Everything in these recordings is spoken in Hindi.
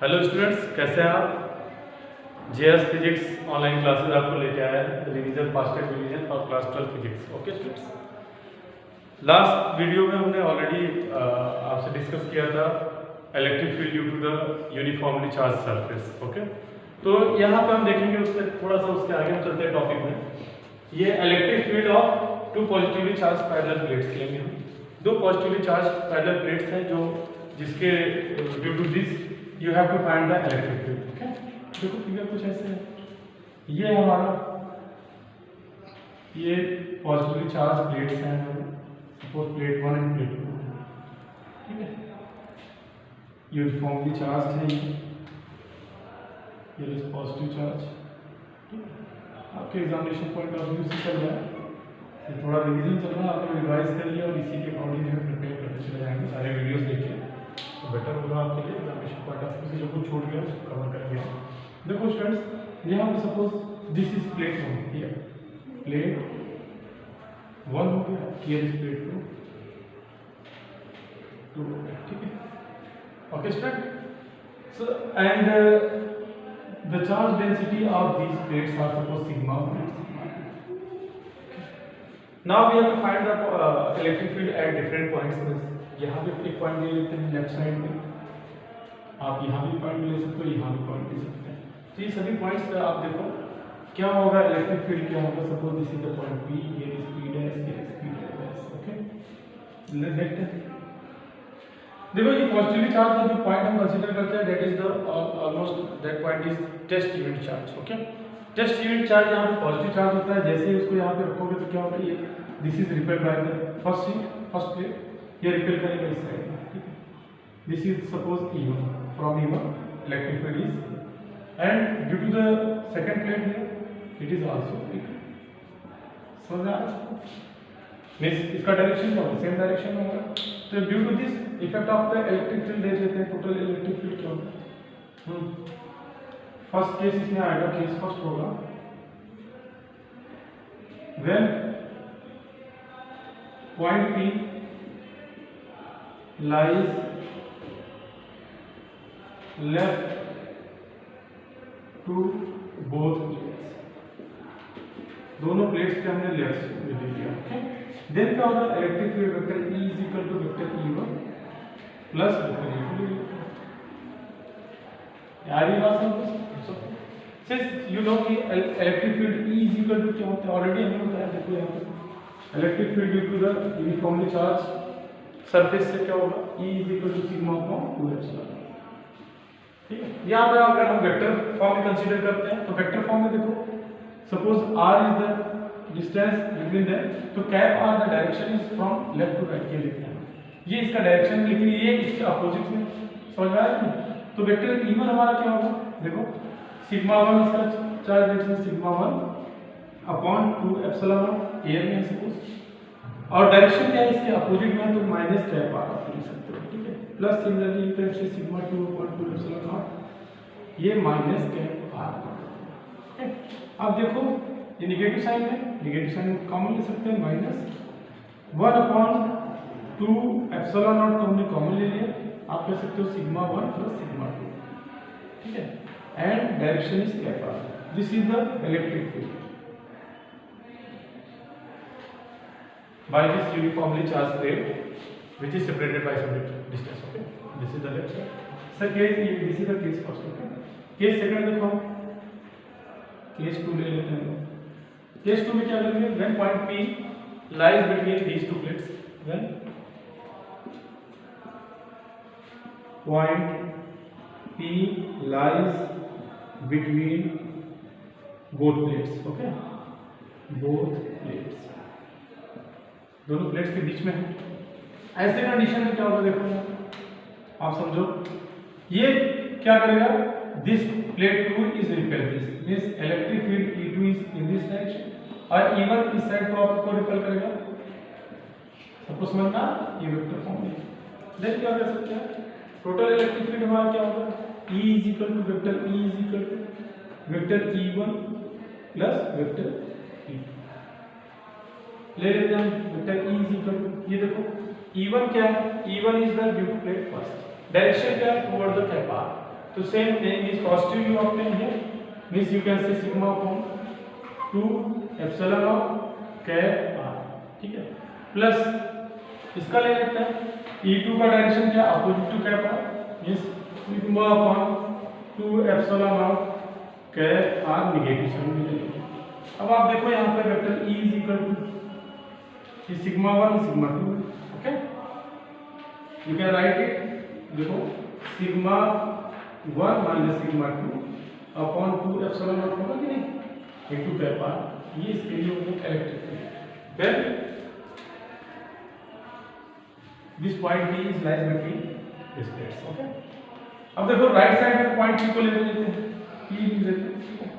हेलो स्टूडेंट्स, कैसे हैं आप? जेएस फिजिक्स ऑनलाइन क्लासेस आपको लेके आया है, रिवीजन फास्ट ट्रैक रिवीजन और class 12 physics. Okay students, last video में हमने ऑलरेडी आपसे डिस्कस किया था electric field due to the uniformly charge surface. Okay, तो यहाँ पे हम देखेंगे उससे थोड़ा सा उसके आगे हम चलते हैं टॉपिक में। ये electric field of two positively charge parallel plates लेंगे हम। दो पॉजिटिवली चार्ज पैरेलल प्लेट्स हैं जो जिसके due to this you have to find the electric field. Okay, देखो फिगर कुछ ऐसे है। ये हमारा ये पॉजिटिवली चार्ज प्लेट्स हैं, सपोज प्लेट 1 एंड प्लेट 2, ठीक है, यूनिफॉर्मली चार्ज है ये इज पॉजिटिव चार्ज। ठीक है, आपके एग्जामिनेशन पॉइंट ऑफ व्यू से चल रहा है, ये थोड़ा रिवीजन चल रहा है, आपने रिवाइज करिए और इसी के अकॉर्डिंग हम प्रिपेयर करते चले जाएंगे। सारे वीडियोस देखिए तो बेटर होगा आपके लिए। एग्जामिनेशन पॉइंट ऑफ व्यू से जो कुछ छूट गया उसको कवर करेंगे। देखो स्टूडेंट्स, यहाँ पे suppose this is plate 1, here plate 1 हो गया, हियर इज प्लेट 2 हो गया, ठीक है। Okay student, so and the charge density of these plates are suppose sigma 1 and sigma 2. Now we have to find the electric field at different points. यहाँ पे एक पॉइंट ले लेते हैं लेफ्ट साइड में, आप यहाँ भी पॉइंट ले सकते हो, यहाँ भी पॉइंट ले सकते हैं। तो ये सभी पॉइंट्स पे आप देखो क्या होगा, इलेक्ट्रिक फील्ड क्या होगा। Suppose this is the point P, ये इज P डैश, ये is P dash. Okay, let's देखते हैं। देखो ये पॉजिटिवली चार्ज का जो पॉइंट हम कंसीडर करते हैं that is the almost that point is test unit charge. Okay, test unit charge यहाँ पे पॉजिटिव चार्ज होता है। जैसे ही उसको यहाँ पे रखोगे तो क्या होगा, ये this is repelled by the first sheet, first plate, ये रिपेल करेगा इस साइड में, ठीक है। This is suppose E1, from E1 electric field is and due to the second plate here it is also equal. समझ आ रहा है? मींस इसका डायरेक्शन क्या होगा, सेम डायरेक्शन में होगा। तो due to this effect of the electric field देख लेते हैं, टोटल इलेक्ट्रिक फील्ड क्या होगा। फर्स्ट केस इसमें आएगा, केस फर्स्ट होगा when point P lies left to both plates, दोनों प्लेट्स पे हमने लेफ्ट ले लिया। ओके, देन क्या होगा, electric field vector E is equal to vector E1 plus vector E2। यार ये बात समझो, सिंस यू नो कि electric field E is equal to क्या होता है, ऑलरेडी हमने बताया। देखो यहाँ पे electric field due to the uniformly charge surface से क्या होगा, E is equal to sigma upon 2 epsilon. ठीक है, यहाँ पे अगर हम वेक्टर फॉर्म में कंसीडर करते हैं तो वेक्टर फॉर्म में देखो suppose R is the distance between them, तो cap R the direction is from left to right, ये लिखते हैं। ये इसका डायरेक्शन, लेकिन ये इसके अपोजिट में, समझ में आया नहीं? तो वेक्टर E1 हमारा क्या होगा, देखो सिग्मा 1 इसका charge direction sigma 1 upon 2 epsilon air में सपोज, और डायरेक्शन क्या है इसके अपोजिट में, तो माइनस कैप R आप लिख सकते हो, ठीक है। Plus similarly you can say sigma 2 upon 2 epsilon not, ये माइनस कैप R। ओके, अब देखो ये नेगेटिव साइन है, नेगेटिव साइन कॉमन ले सकते हैं, माइनस 1 अपॉन 2 एप्सिलॉन नॉट को हमने कॉमन ले लिया, आप कह सकते हो सिग्मा 1 प्लस सिग्मा 2, ठीक है, and direction is cap R। This is the electric field by this uniformly charged plate which is separated by some distance. Okay, this is the left side. So case this is the case first. Okay, case second देखो, case 2 ले लेते हैं। case 2 में क्या करेंगे, when point P lies between these two plates, when point P lies between both plates. Okay, both plates, दोनों प्लेट्स के बीच में है। ऐसे कंडीशन में क्या होगा, देखो आप समझो, ये क्या करेगा, this plate 2 is repel this, means electric field E2 is in this direction और E1 इस साइड को आपको रिपेल करेगा। सबको समझना, ये वेक्टर फॉर्म है। देन क्या कर सकते हैं, टोटल इलेक्ट्रिक फील्ड हमारा क्या होगा, E is equal to vector E is equal to vector E1 plus vector E2 ले लेते हैं vector E is equal to, ये देखो E1 क्या है, E1 is the due to plate first, direction क्या है, टुवर्ड द कैप R, तो same thing is positive you obtain here means you can say sigma upon 2 epsilon of cap r, ठीक है, प्लस इसका ले लेते हैं E2 का डायरेक्शन क्या opposite to cap r means sigma upon 2 epsilon of cap r negative sign में ले लेंगे। अब आप देखो यहाँ पे vector E is equal to sigma 1 sigma 2, okay, you can write it, देखो सिग्मा 1 minus sigma 2 upon 2 epsilon not होगा कि नहीं E2 कैप r, ये इसके लिए होगा electric field. Then this point P is lies between this plates, okay. अब देखो राइट साइड में पॉइंट P को ले लेते हैं, P लिख देते हैं,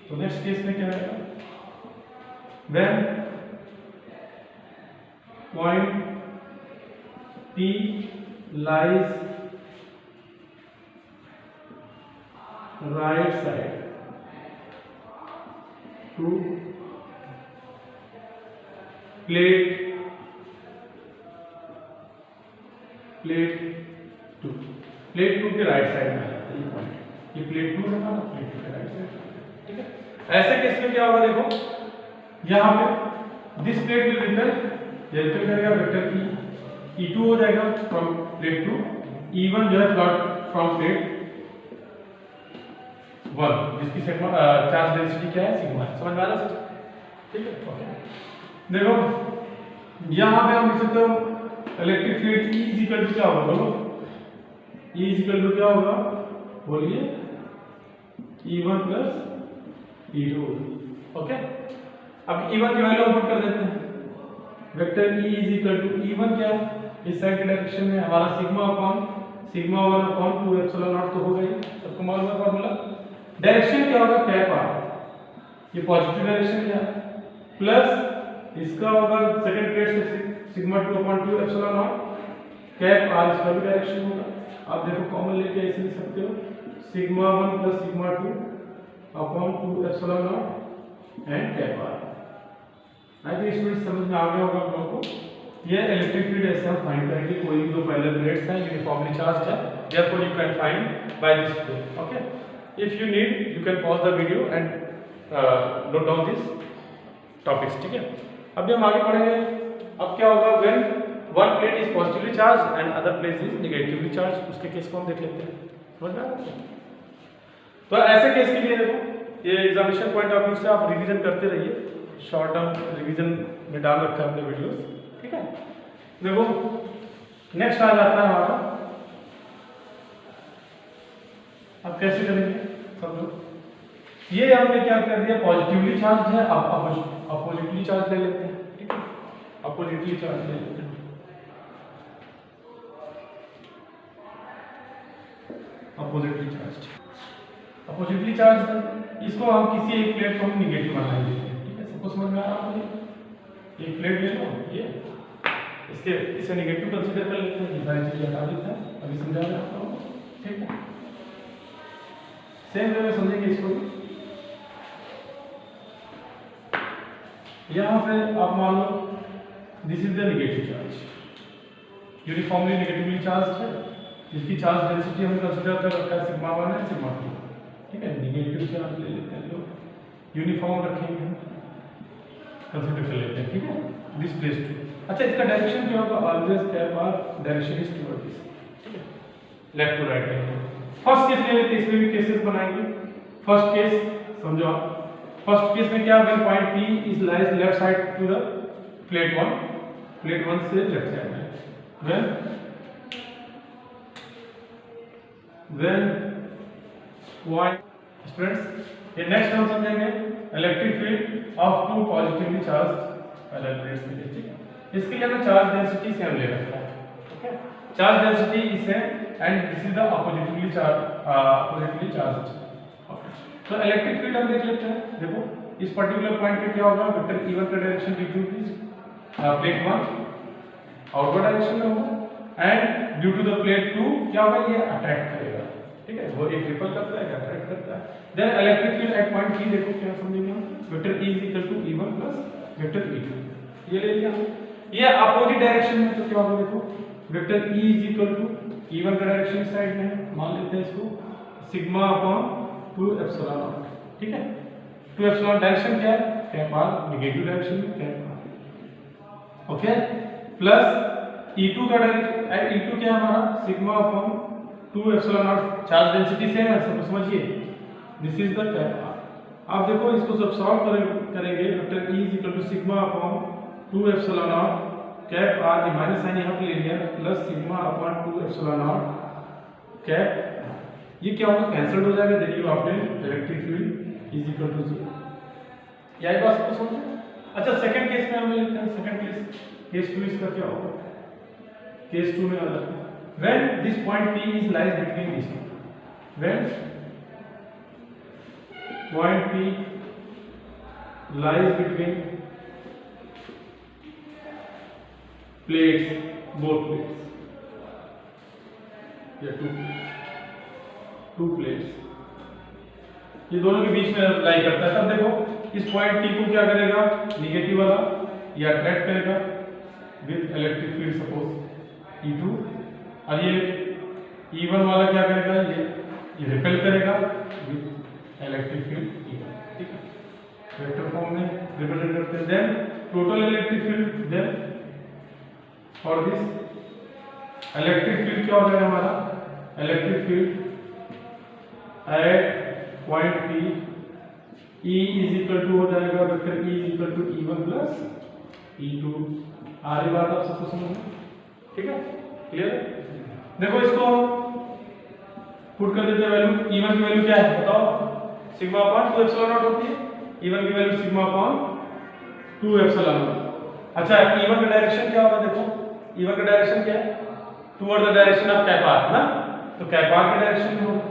तो नेक्स्ट केस में क्या आएगा, when point P lies right side to plate 2, plate 2 के राइट साइड में आता है ये पॉइंट, ये प्लेट 2 है ना, प्लेट 2 के राइट साइड, ठीक है। ऐसे केस में क्या होगा, देखो यहाँ पे दिस प्लेट विल रिपेल, ये रिपेल करेगा वेक्टर E2 हो जाएगा फ्रॉम प्लेट 2, E1 जो है प्लॉट फ्रॉम प्लेट 1 जिसकी सिग्मा चार्ज डेंसिटी क्या है सिग्मा, समझ में आ रहा है, ठीक है, ओके। देखो यहाँ पे हम लिख सकते हो electric field E is equal to क्या होगा, बोलो E इज इक्वल टू क्या होगा, बोलिए E1 प्लस E2, ओके। अब E1 की वैल्यू पुट कर देते हैं, vector E is equal to E1 क्या है, इस साइड के डायरेक्शन में हमारा सिग्मा 1 अपॉन 2 एप्सिलॉन नॉट तो होगा ही, सबको मालूम है फॉर्मूला। डायरेक्शन क्या होगा कैप r, ये पॉजिटिव डायरेक्शन क्या प्लस इसका होगा सेकंड प्लेट से sigma 2 upon 2 epsilon not cap r, इसका भी डायरेक्शन होगा। आप देखो कॉमन लेके ऐसे लिख सकते हो sigma 1 plus sigma 2 upon 2 epsilon not and cap r। I think student समझ में आ गया होगा आप लोगों को। ये इलेक्ट्रिक फील्ड ऐसे हम फाइंड करेंगे, कोई भी दो पैरेलल प्लेट्स हैं यूनिफॉर्मली चार्ज्ड है, therefore you can find by this way, okay. If you need you can pause the video and note down this topics, ठीक है। अभी हम आगे पढ़ेंगे, अब क्या होगा when one plate is positively charge and other plate is negatively charge, उसके केस को हम देख लेते हैं, समझ में आ रहा है। तो ऐसे केस के लिए देखो ये एग्जामिनेशन पॉइंट ऑफ व्यू से आप रिवीजन करते रहिए, शॉर्ट टर्म रिवीजन में डाल रखा है हमने वीडियोस, ठीक है। देखो नेक्स्ट आ जाता है हमारा, अब कैसे करेंगे सब लोग, ये हमने क्या कर दिया पॉजिटिवली चार्ज है, अब अपोजिटली चार्ज ले लेते हैं, ठीक है, अपोजिटली चार्ज ले लेते हैं, अपोजिटली चार्ज इसको हम किसी एक प्लेट को हम निगेटिव मान लेंगे, ठीक है। सबको समझ में आ रहा है, एक प्लेट ले लो, ये इसे नेगेटिव कंसीडर कर लेते हैं, ये सारी चीजें हटा देते हैं, अभी समझा रहे हैं आप लोगों को, ठीक है। सेम वे में समझेंगे इसको भी। यहाँ पे आप मान लो this is the negative charge, uniformly negatively charge है, जिसकी चार्ज डेंसिटी हम कंसीडर कर रखा है सिग्मा 1 है सिग्मा 2, ठीक है। नेगेटिव चार्ज ले लेते हैं, लोग यूनिफॉर्म रखेंगे हम कंसीडर कर लेते हैं, ठीक है, दिस प्लेस टू। अच्छा इसका डायरेक्शन क्या होगा, always cap r direction is toward this, ठीक है, लेफ्ट टू राइट है। फर्स्ट केस ले लेते हैं, इसमें भी केसेस बनाएंगे। फर्स्ट केस समझो आप, फर्स्ट केस में क्या when point P is lies left side to the plate 1, plate 1 से लेफ्ट साइड में, व्हेन पॉइंट स्टूडेंट्स ये नेक्स्ट हम समझेंगे electric field of two positively charge parallel plates के लिए, ठीक है। इसके लिए हमें चार्ज डेंसिटी सेम ले रखा है, okay, charge density is same and this is the oppositely charge, okay. तो इलेक्ट्रिक फील्ड हम देख लेते हैं, देखो इस पर्टिकुलर पॉइंट पे क्या होगा, वेक्टर E1 का direction due to this plate 1 outward direction में होगा and due to the plate 2 क्या होगा, ये अट्रैक्ट करेगा, ठीक है, वो एक रिपल करता है, अट्रैक्ट करता है। Then electric field at point P देखो क्या समझेंगे हम, vector E is equal to E1 plus vector E2, ये ले लिया। ये अपोजिट डायरेक्शन में तो क्या होगा, देखो vector E is equal to E1 का डायरेक्शन इस साइड में है, मान लेते हैं इसको सिग्मा अपॉन 2 एप्सिलॉन नॉट, ठीक है। 2 एप्सिलॉन डायरेक्शन क्या है, कैप आर, नेगेटिव डायरेक्शन में cap R, okay. Plus E2 का E2 क्या है हमारा, sigma upon 2 epsilon naught, charge density same है, सब समझिए, this is the cap R. आप देखो इसको जब सॉल्व करेंगे vector E is equal to sigma upon 2 epsilon not cap R, ये माइनस साइन यहाँ पे ले लिया, plus sigma upon 2 epsilon not cap, ये क्या होगा, कैंसिल हो जाएगा, then you obtain electric field is equal to 0। यही बात को समझो। अच्छा सेकंड केस में हम लेते हैं, सेकंड केस 2 इसका क्या होगा, केस 2 में आ जाता है, when this point P is lies between these two, when point P lies between plates, both plates, या two plates, ये दोनों के बीच में लाई करता है, तब देखो इस पॉइंट P को क्या करेगा, निगेटिव वाला या अट्रैक्ट करेगा with electric field suppose E2, और ये E1 वाला क्या करेगा, ये रिपेल करेगा विद इलेक्ट्रिक फील्ड E1, ठीक है। वेक्टर फॉर्म में रिप्रेजेंट करते हैं, then total electric field, then for this electric field क्या हो जाएगा हमारा, electric field at point P E is equal to हो जाएगा vector E is equal to E1 plus E2। आगे बात आप सबको समझ में, ठीक है, क्लियर है। देखो इसको पुट कर देते हैं, वैल्यू E1 की वैल्यू क्या है बताओ, सिग्मा अपॉन 2 एप्सिलॉन नॉट होती है, E1 की value sigma upon 2 epsilon not. अच्छा E1 का डायरेक्शन क्या होगा, देखो E1 का डायरेक्शन क्या है, toward the direction of cap R ना, तो कैप आर के डायरेक्शन में होगा,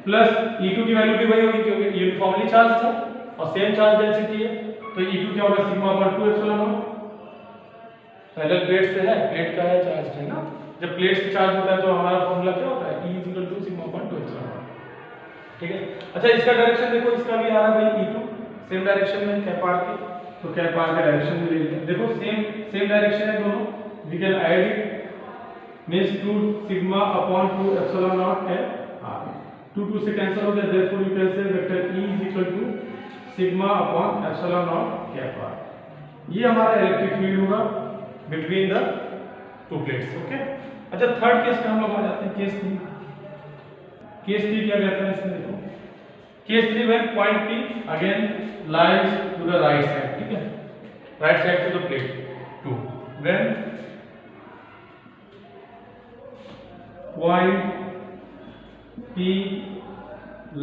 प्लस E2 की वैल्यू भी वही होगी क्योंकि यूनिफॉर्मली चार्ज है और सेम चार्ज डेंसिटी है, तो E2 क्या होगा, sigma upon 2 epsilon not, parallel plate से है, प्लेट का है चार्ज है ना, जब प्लेट से चार्ज होता है तो हमारा फॉर्मूला क्या होता है, E is equal to sigma upon 2 epsilon naught, ठीक है। अच्छा इसका डायरेक्शन देखो, इसका भी आ रहा है भाई E2 सेम डायरेक्शन में कैप आर के, तो कैप आर के डायरेक्शन में ले लेते हैं, देखो सेम डायरेक्शन है दोनों, we can add it means 2 sigma upon 2 epsilon not cap R, 2 से कैंसिल हो गया, therefore you can say vector E is equal to sigma upon epsilon not cap R, ये हमारा इलेक्ट्रिक फील्ड होगा between the two plates, okay. अच्छा थर्ड केस में हम लोग आ जाते हैं, केस 3 क्या कहता है इसमें, देखो case 3 when point P again lies to the right side, ठीक है, right side to the plate 2, when point P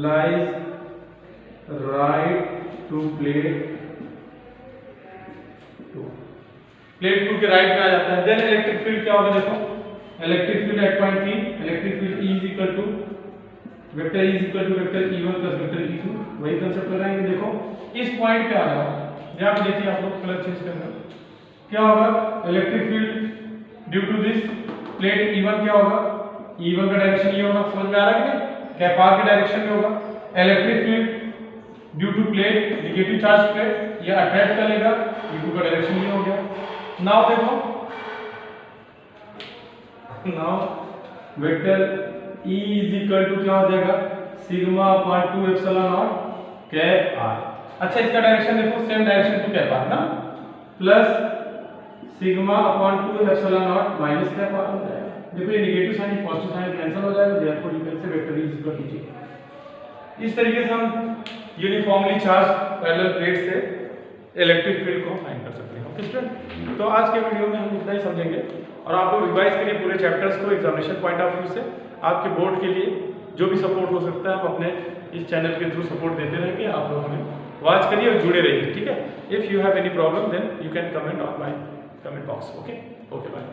lies right to plate 2, plate 2 के राइट में आ जाता है, देन इलेक्ट्रिक फील्ड क्या होगा, देखो electric field at point P, electric field E is equal to vector E is equal to vector E1 plus vector E2, वही कांसेप्ट लगाएंगे। देखो इस पॉइंट पे आ जाओ, यहां पे देखिए आप लोग कलर चेंज करना, क्या होगा, electric field due to this plate E1 क्या होगा, E1 का डायरेक्शन ये होगा, समझ में आ रहा है कि नहीं, कैप आर के डायरेक्शन में होगा, electric field due to plate negative charge plate, ये अट्रैक्ट करेगा, E2 का डायरेक्शन ये हो गया। नाउ देखो, now vector E is equal to क्या हो जाएगा, sigma upon 2 epsilon not cap R. अच्छा इसका डायरेक्शन देखो, same direction to cap R ना, plus sigma upon 2 epsilon not minus cap R हो जाएगा, देखो ये negative sign positive sign cancel हो जाएगा, therefore you can say vector E is equal to 0। इस तरीके से हम यूनिफॉर्मली चार्ज पैरेलल प्लेट से इलेक्ट्रिक फील्ड को फाइंड कर सकते हैं, ओके स्टूडेंट। तो आज के वीडियो में हम इतना ही समझेंगे, और आप लोग रिवाइज करिए पूरे चैप्टर्स को एग्जामिनेशन पॉइंट ऑफ व्यू से, आपके बोर्ड के लिए जो भी सपोर्ट हो सकता है हम अपने इस चैनल के थ्रू सपोर्ट देते रहेंगे, आप लोग हमें वॉच करिए और जुड़े रहिए, ठीक है। If you have any problem then you can comment on my comment box, okay bye.